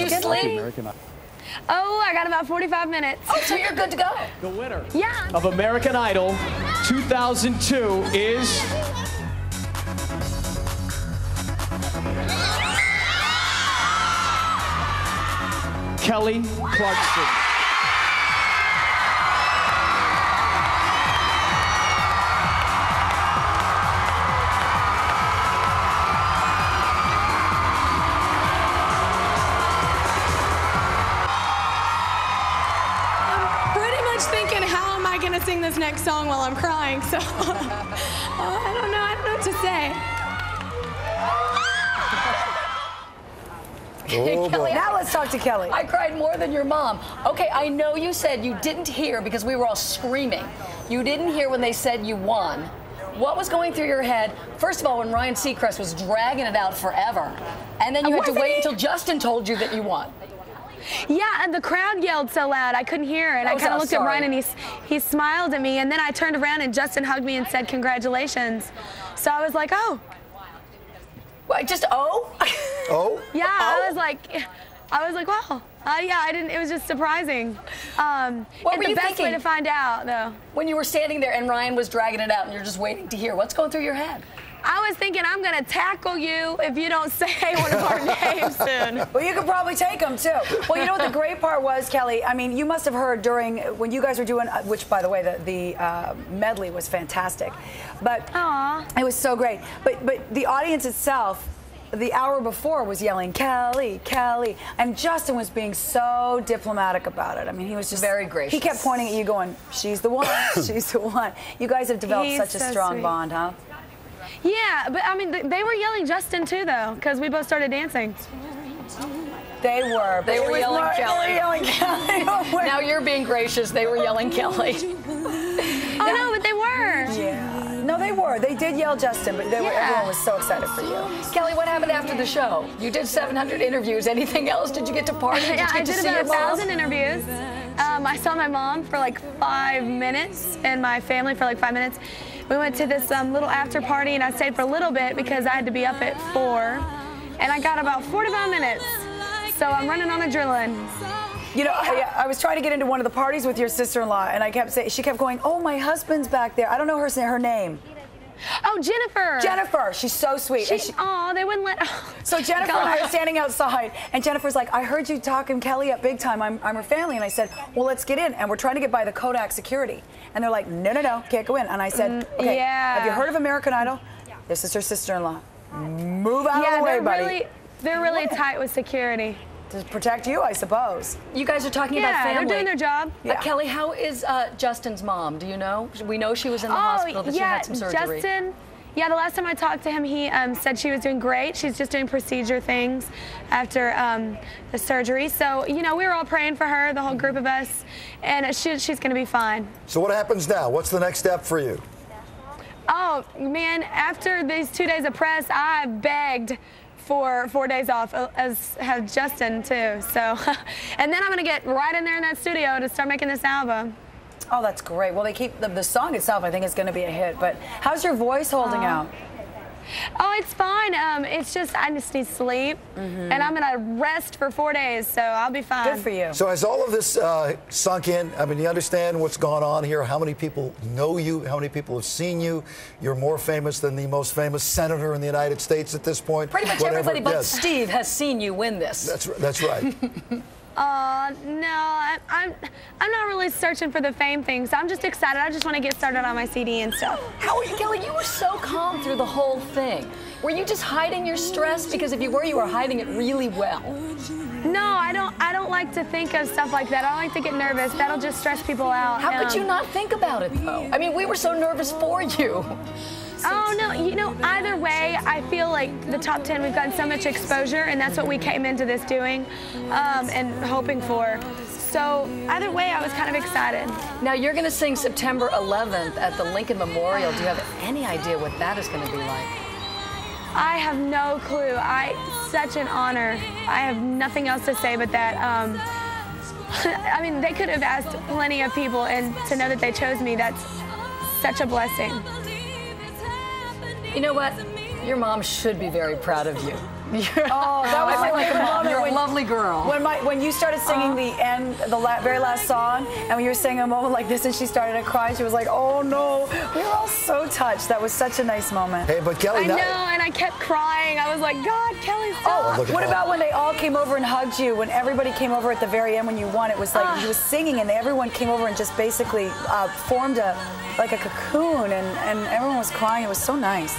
you sleep? Oh, I got about 45 minutes. Oh, so you're good to go. The winner Yeah. of American Idol 2002 is... Kelly Clarkson. Thinking, how am I going to sing this next song while I'm crying? So I don't know what to say. Oh, Kelly, now let's talk to Kelly. I cried more than your mom. Okay, I know you said you didn't hear because we were all screaming. You didn't hear when they said you won. What was going through your head? First of all, when Ryan Seacrest was dragging it out forever, and then you had to wait until Justin told you that you won. Yeah, and the crowd yelled so loud I couldn't hear, and I kind of looked at Ryan and he smiled at me, and then I turned around and Justin hugged me and said congratulations. So I was like, oh. What, just oh? Oh? Yeah, oh? I was like, wow. Yeah, I didn't. It was just surprising. What were the you best thinking way to find out, though? When you were standing there and Ryan was dragging it out, and you're just waiting to hear, what's going through your head? I was thinking, I'm going to tackle you if you don't say one of our names soon. Well, you could probably take them, too. Well, you know what the great part was, Kelly? I mean, you must have heard during, when you guys were doing, which, by the way, the medley was fantastic. But Aww. It was so great. But the audience itself, the hour before, was yelling, Kelly, Kelly. And Justin was being so diplomatic about it. I mean, he was just very gracious. He kept pointing at you going, she's the one, she's the one. You guys have developed such a strong bond, huh? Yeah, but I mean, they were yelling Justin too, though, because we both started dancing. They were. They were yelling Kelly. They were yelling Kelly. Now you're being gracious. They were yelling Kelly. Oh, no, but they were. Yeah. No, they were. They did yell Justin, but everyone was so excited for you. Kelly, what happened after the show? You did 700 interviews. Anything else? Did you get to party? Yeah, I did about 1,000 interviews. I saw my mom for like 5 minutes and my family for like 5 minutes. We went to this little after party, and I stayed for a little bit because I had to be up at 4, and I got about 45 minutes. So I'm running on adrenaline. You know, I was trying to get into one of the parties with your sister-in-law, and I kept saying, she kept going, "Oh, my husband's back there." I don't know her name. Oh, Jennifer. Jennifer. She's so sweet. Oh, they wouldn't let. So Jennifer and I are standing outside, and Jennifer's like, "I heard you talking Kelly up big time. I'm her family." And I said, "Well, let's get in." And we're trying to get by the Kodak security, and they're like, "No, can't go in." And I said, "Okay, have you heard of American Idol? This is her sister-in-law. Move out of the way, buddy." They're really tight with security. To protect you, I suppose. You guys are talking about family. Yeah, they're doing their job. Kelly, how is Justin's mom? Do you know? We know she was in the hospital, that she had some surgery. Justin, yeah, the last time I talked to him, he said she was doing great. She's just doing procedure things after the surgery. So, you know, we were all praying for her, the whole group of us, and she's going to be fine. So what happens now? What's the next step for you? Oh, man, after these 2 days of press, I begged for 4 days off, as have Justin too. So, and then I'm gonna get right in there in that studio to start making this album. Oh, that's great. Well, they keep the song itself, I think, is going to be a hit. But how's your voice holding out? Oh, it's fine. It's just I just need sleep, and I'm gonna rest for 4 days, so I'll be fine. Good for you. So has all of this sunk in? I mean, you understand what's gone on here? How many people know you? How many people have seen you? You're more famous than the most famous senator in the United States at this point. Pretty much everybody but Steve has seen you win this. That's right. No, I'm not really searching for the fame thing, so I'm just excited. I just want to get started on my CD and stuff. How are you, Kelly? You were so calm through the whole thing. Were you just hiding your stress? Because if you were, you were hiding it really well. No, I don't like to think of stuff like that. I like to get nervous. That'll just stress people out. How could you not think about it, though? I mean, we were so nervous for you. Oh, no, you know, either way, I feel like the top 10, we've gotten so much exposure, and that's what we came into this doing and hoping for. So either way, I was kind of excited. Now, you're going to sing September 11th at the Lincoln Memorial. Do you have any idea what that is going to be like? I have no clue. Such an honor. I have nothing else to say but that. I mean, they could have asked plenty of people, and to know that they chose me, that's such a blessing. You know what? Your mom should be very proud of you. Oh, that was my favorite moment. You're a lovely girl. When you started singing the end, very last song, and when you were saying a moment like this, and she started to cry, she was like, "Oh no!" We were all so touched. That was such a nice moment. Hey, but Kelly, I know, and I kept crying. I was like, God, Kelly's so. Oh, what about when they all came over and hugged you? When everybody came over at the very end when you won, it was like he was singing, and everyone came over and just basically formed a cocoon, and everyone was crying. It was so nice.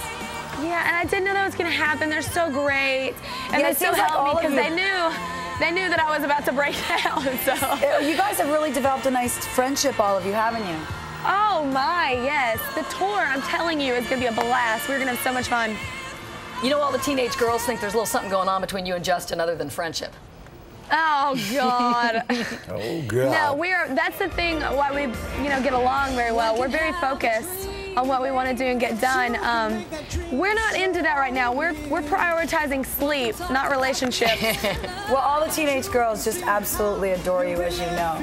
Yeah, and I didn't know that was going to happen. They're so great. And Yeah, they it still seems like helped me all of because you- they knew that I was about to break down. So. You guys have really developed a nice friendship, all of you, haven't you? Oh my, yes. The tour, I'm telling you, is going to be a blast. We're going to have so much fun. You know, all the teenage girls think there's a little something going on between you and Justin other than friendship. Oh God. oh God. No, that's the thing why we, get along very well. We're very focused on what we want to do and get done. We're not into that right now. We're prioritizing sleep, not relationships. Well, all the teenage girls just absolutely adore you, as you know.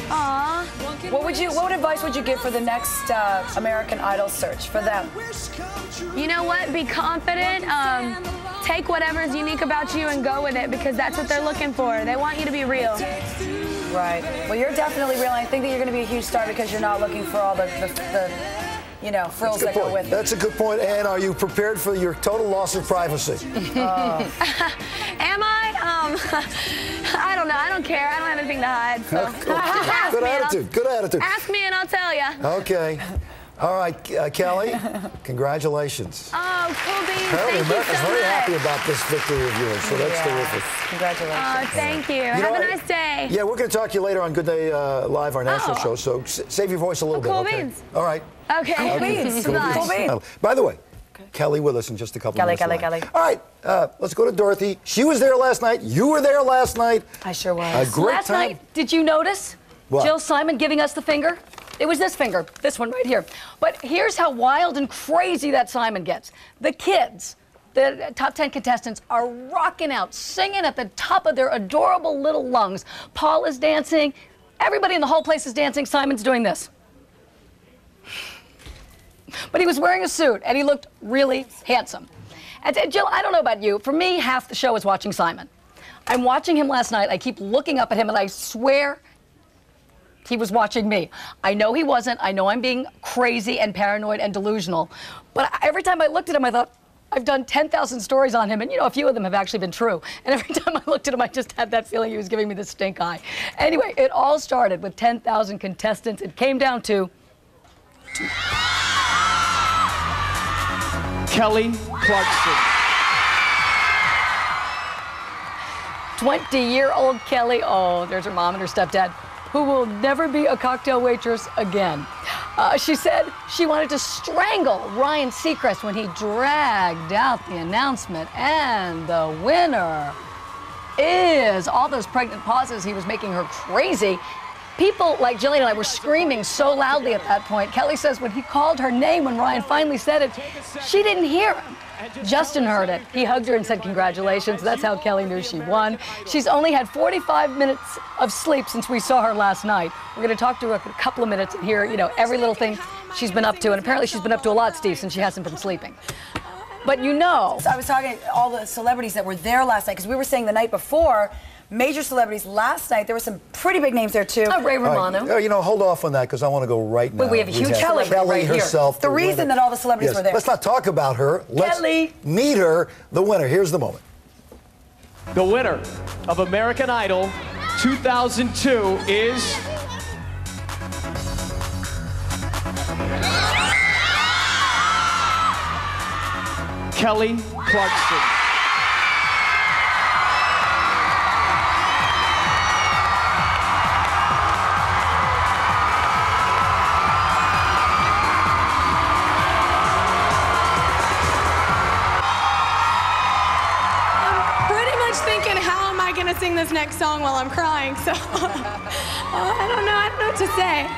Aww. What advice would you give for the next American Idol search for them? You know what? Be confident. Take whatever's unique about you and go with it, because that's what they're looking for. They want you to be real. Right. Well, you're definitely real. I think that you're going to be a huge star because you're not looking for all the frills that go with it. That's a good point. And are you prepared for your total loss of privacy? Am I? I don't know. I don't care. I don't have anything to hide. So. Good attitude. Good attitude. Ask me and I'll tell you. Okay. All right, Kelly, congratulations. Oh, cool beans. Apparently, Thank you America's so very much. happy about this victory of yours, so that's terrific. Congratulations. Oh, thank you. Have a nice day. Yeah, we're going to talk to you later on Good Day Live, our national show, so save your voice a little bit, cool okay? beans. All right. Okay. Cool beans. Cool beans. By the way, Kelly with us in just a couple minutes. Kelly. All right, let's go to Dorothy. She was there last night. You were there last night. I sure was. A great Last time. night, did you notice What? Jill Simon giving us the finger? It was this finger, this one right here. But here's how wild and crazy that Simon gets. The kids, the top 10 contestants, are rocking out, singing at the top of their adorable little lungs. Paul is dancing. Everybody in the whole place is dancing. Simon's doing this. But he was wearing a suit, and he looked really handsome. And Jill, I don't know about you. For me, half the show is watching Simon. I'm watching him last night. I keep looking up at him, and I swear he was watching me. I know he wasn't. I know I'm being crazy and paranoid and delusional. But every time I looked at him, I thought, I've done 10,000 stories on him, and a few of them have actually been true. And every time I looked at him, I just had that feeling he was giving me the stink eye. Anyway, it all started with 10,000 contestants. It came down to Kelly Clarkson. 20-year-old Kelly, oh, there's her mom and her stepdad, who will never be a cocktail waitress again. She said she wanted to strangle Ryan Seacrest when he dragged out the announcement, and the winner is all those pregnant pauses. He was making her crazy. People like Jillian and I were screaming so loudly at that point. Kelly says when he called her name, when Ryan finally said it, she didn't hear him. Justin heard it. He hugged her and said congratulations. That's how Kelly knew she won. She's only had 45 minutes of sleep since we saw her last night. We're going to talk to her for a couple of minutes and hear, every little thing she's been up to. And apparently she's been up to a lot, Steve, since she hasn't been sleeping. But I was talking to all the celebrities that were there last night, because we were saying the night before, major celebrities last night, there were some pretty big names there too. Ray Romano. Hold off on that because I want to go right now. We have a huge Kelly right here. herself. The reason that all the celebrities were there. Let's not talk about her. Let's Kelly. meet her, the winner. Here's the moment. The winner of American Idol 2002 is Kelly Clarkson. Thinking, how am I gonna sing this next song while I'm crying? So I don't know what to say.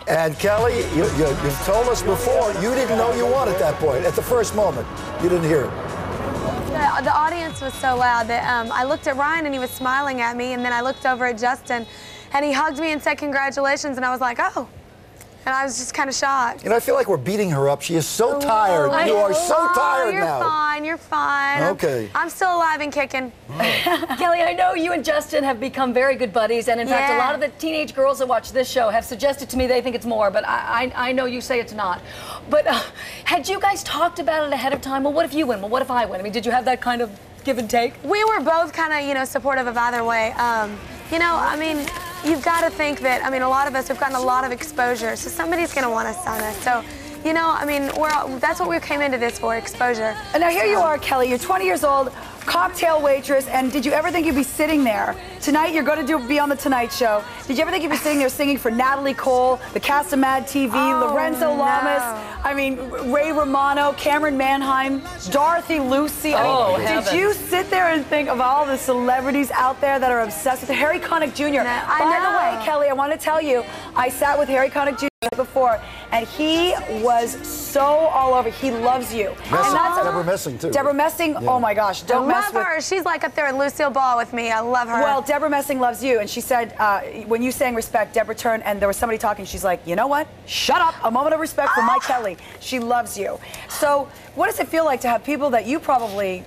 And Kelly, you've told us before you didn't know you won at that point. At the first moment, you didn't hear it. The audience was so loud that I looked at Ryan and he was smiling at me, and then I looked over at Justin and he hugged me and said congratulations, and I was like, oh. And I was just kind of shocked. You know, I feel like we're beating her up. She is so tired. You are so tired you're now. Fine, you're fine. Okay. I'm still alive and kicking. Kelly, I know you and Justin have become very good buddies, and in fact, a lot of the teenage girls that watch this show have suggested to me they think it's more, but I know you say it's not. But had you guys talked about it ahead of time? Well, what if you win? Well, what if I win? I mean, did you have that kind of give and take? We were both kind of, you know, supportive of either way. You know, I mean, you've got to think that, I mean, a lot of us have gotten a lot of exposure, so somebody's going to want to sign us. So, you know, I mean, that's what we came into this for, exposure. And now here you are, Kelly. You're 20 years old, cocktail waitress, and did you ever think you'd be sitting there? Tonight you're going to be on The Tonight Show. Did you ever think you'd be sitting there singing for Natalie Cole, the cast of Mad TV, Lorenzo Lamas, I mean, Ray Romano, Cameron Manheim, Dorothy Lucy? I mean, did you sit there and think of all the celebrities out there that are obsessed with Harry Connick Jr.? By the way, Kelly, I want to tell you, I sat with Harry Connick Jr. before, and he was so all over. He loves you. Messing, Deborah Messing, too. Deborah Messing, oh my gosh, don't mess with her. She's like up there with Lucille Ball with me. I love her. Well, Deborah Messing loves you, and she said when you sang Respect, Deborah turned and there was somebody talking. She's like, you know what? Shut up. A moment of respect for Mike Kelly. She loves you. So what does it feel like to have people that you probably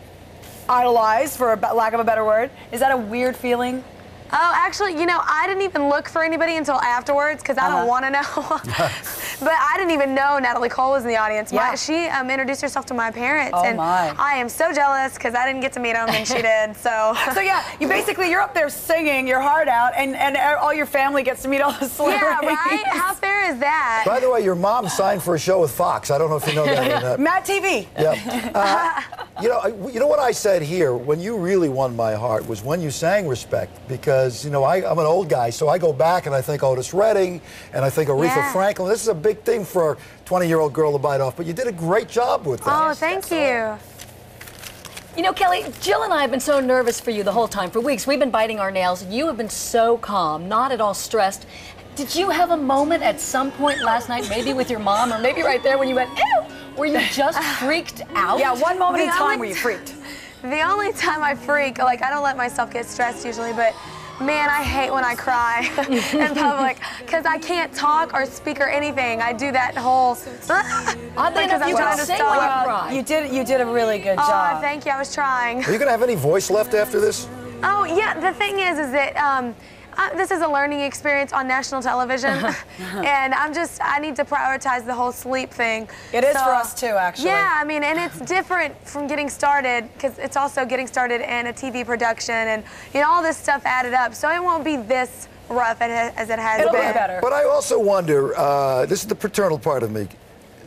idolize, for lack of a better word? Is that a weird feeling? Oh, actually, you know, I didn't even look for anybody until afterwards because I don't want to know. But I didn't even know Natalie Cole was in the audience. She introduced herself to my parents, and I am so jealous because I didn't get to meet them and she did. So yeah, you're up there singing your heart out, and all your family gets to meet all the celebrities. Yeah, right? How fair is that? By the way, your mom signed for a show with Fox. I don't know if you know that or not. Mad TV. Yeah. You know what I said here when you really won my heart was when you sang Respect, because you know I'm an old guy, so I go back and I think Otis Redding and I think Aretha Franklin. This is a big thing for a 20-year-old girl to bite off, but you did a great job with that. Oh, thank you. You know, Kelly, Jill and I have been so nervous for you the whole time. For weeks, we've been biting our nails. You have been so calm, not at all stressed. Did you have a moment at some point last night, maybe with your mom, or maybe right there when you went, ew, where you just freaked out? Yeah, one moment in time where you freaked. The only time I freak, like, I don't let myself get stressed usually, but man, I hate when I cry in public because I can't talk or speak or anything. I do that whole oddly enough, you can sing when you cry. You did a really good job. Oh, thank you. I was trying. Are you gonna have any voice left after this? Oh yeah. The thing is that this is a learning experience on national television, and I need to prioritize the whole sleep thing. It is for us too, actually. Yeah, I mean, and it's different from getting started because it's also getting started in a TV production, and you know all this stuff added up. So it won't be this rough as it has been. It'll be better. But I also wonder. This is the paternal part of me,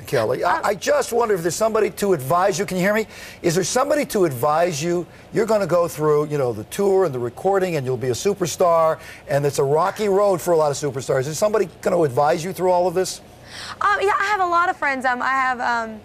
Kelly. I just wonder if there's somebody to advise you. Can you hear me? Is there somebody to advise you? You're going to go through, you know, the tour and the recording, and you'll be a superstar, and it's a rocky road for a lot of superstars. Is somebody going to advise you through all of this? Yeah, I have a lot of friends. I have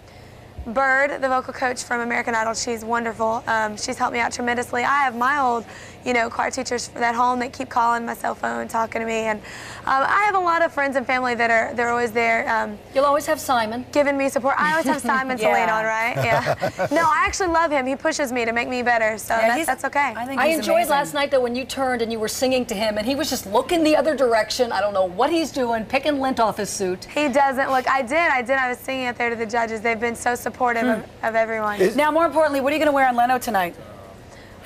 Bird, the vocal coach from American Idol. She's wonderful. She's helped me out tremendously. I have my old, you know, choir teachers at home that keep calling my cell phone, talking to me, and I have a lot of friends and family that are always there. You'll always have Simon giving me support. I always have Simon to lean on, right? Yeah. No, I actually love him. He pushes me to make me better, so that's okay. I enjoyed last night though when you turned and you were singing to him, and he was just looking the other direction. I don't know what he's doing, picking lint off his suit. He doesn't look. I did. I was singing up there to the judges. They've been so supportive of everyone. Now, more importantly, what are you going to wear on Leno tonight?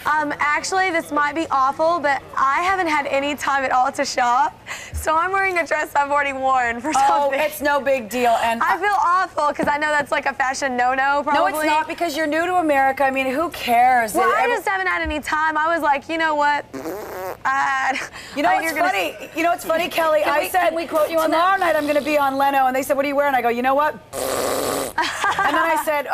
Actually, this might be awful, but I haven't had any time at all to shop, so I'm wearing a dress I've already worn for something. Oh, it's no big deal. And I feel awful because I know that's like a fashion no-no, probably. No, it's not, because you're new to America. I mean, who cares? Well, I just haven't had any time. I was like, you know what? You know what's funny? You know what's funny, Kelly? Can we quote you on that? Tomorrow night I'm going to be on Leno, and they said, what are you wearing? I go, you know what? And then I said,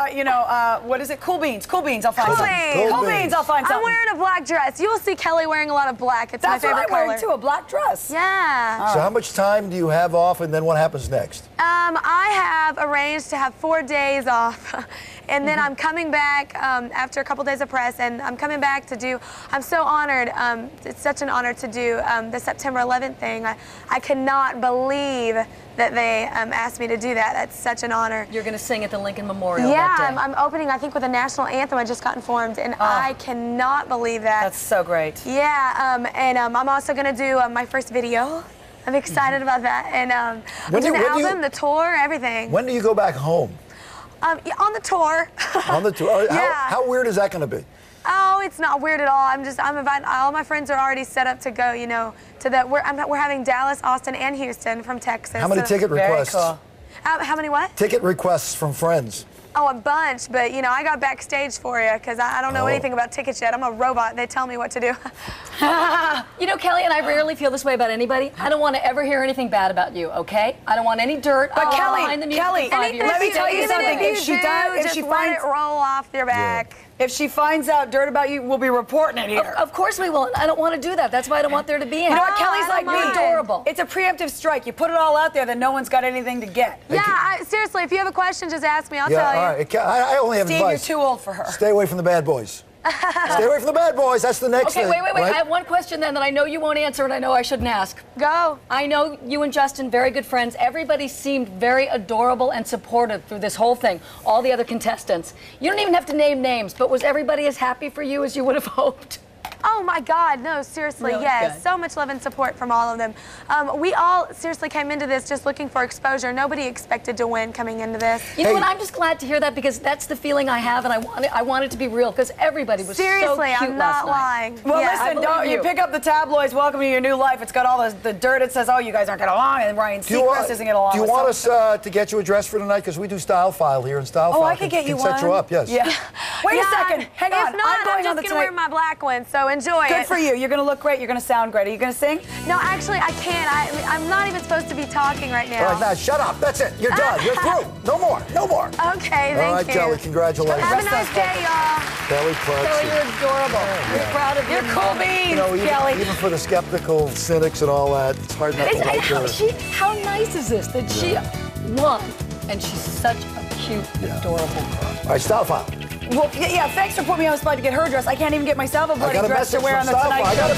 what is it? Cool Beans. Cool Beans, I'll find some. Cool Beans, I'll find some. I'm wearing a black dress. You will see Kelly wearing a lot of black. It's my favorite color. That's what I'm wearing too, a black dress. Yeah. So how much time do you have off, and then what happens next? I have arranged to have 4 days off. And then I'm coming back after a couple days of press, and I'm coming back to do, I'm so honored, it's such an honor to do the September 11th thing. I cannot believe that they asked me to do that. That's such an honor. You're going to sing at the Lincoln Memorial that day. Yeah, I'm opening, I think, with a national anthem. I just got informed, and I cannot believe that. That's so great. Yeah, and I'm also going to do my first video. I'm excited about that. And we're doing the album, the tour, everything. When do you go back home? Yeah, on the tour. On the tour? Yeah. How weird is that going to be? Oh, it's not weird at all. I'm inviting, all my friends are already set up to go, you know, to the, we're having Dallas, Austin, and Houston from Texas. How many ticket requests? Very cool. How many what? Ticket requests from friends. Oh, a bunch, but you know, I got backstage for you because I don't know anything about tickets yet. I'm a robot. They tell me what to do. You know, Kelly, and I rarely feel this way about anybody. I don't want to ever hear anything bad about you, okay? I don't want any dirt. But Kelly, behind the music Kelly, for 5 years. let me tell you something. If she does, just let it roll off your back. If she finds out dirt about you, we'll be reporting it here. Of course we will. I don't want to do that. That's why I don't want there to be any. You know what? Kelly's like me. Adorable. It's a preemptive strike. You put it all out there, then no one's got anything to get. Yeah, seriously, if you have a question, just ask me. I'll tell you. All right. I only have Steve, advice. you're too old for her. Stay away from the bad boys. Stay away from the bad boys. That's the next thing. Okay, wait. Right? I have one question then that I know you won't answer and I know I shouldn't ask. Go. I know you and Justin, very good friends. Everybody seemed very adorable and supportive through this whole thing. All the other contestants. You don't even have to name names, but was everybody as happy for you as you would have hoped? Oh my God, no, seriously, Really yes. good. So much love and support from all of them. We all seriously came into this just looking for exposure. Nobody expected to win coming into this. You know what? I'm just glad to hear that because that's the feeling I have, and I want it to be real because everybody was Seriously, so cute I'm not last night. lying. Well, Yeah, listen, don't you pick up the tabloids, welcome to your new life. It's got all the dirt. It says, oh, you guys aren't getting along, and Ryan Seacrest isn't getting along. Do you want us to get you a dress for tonight? Because we do Style File here, and Style File I could get you set you one. up, yes. Yeah. Wait a second. Hang on. If not, I'm just going to wear my black one, so enjoy it. Good for you. You're going to look great. You're going to sound great. Are you going to sing? No, actually, I can't. I'm not even supposed to be talking right now. All right, now shut up. That's it. You're done. You're through. No more. No more. Okay, thank you. All right, Kelly, congratulations. Have a nice day, y'all. Kelly Clarkson. Kelly, you're adorable. We're proud of you. You're cool beans, You know, Kelly. even for the skeptical cynics and all that, it's hard not to like her. How nice is this that she won, and she's such a cute, adorable girl. All right, Style File. Well, yeah, thanks for putting me on the spot to get her dress. I can't even get myself a bloody got a dress to message wear from on the Style File. Tonight Show.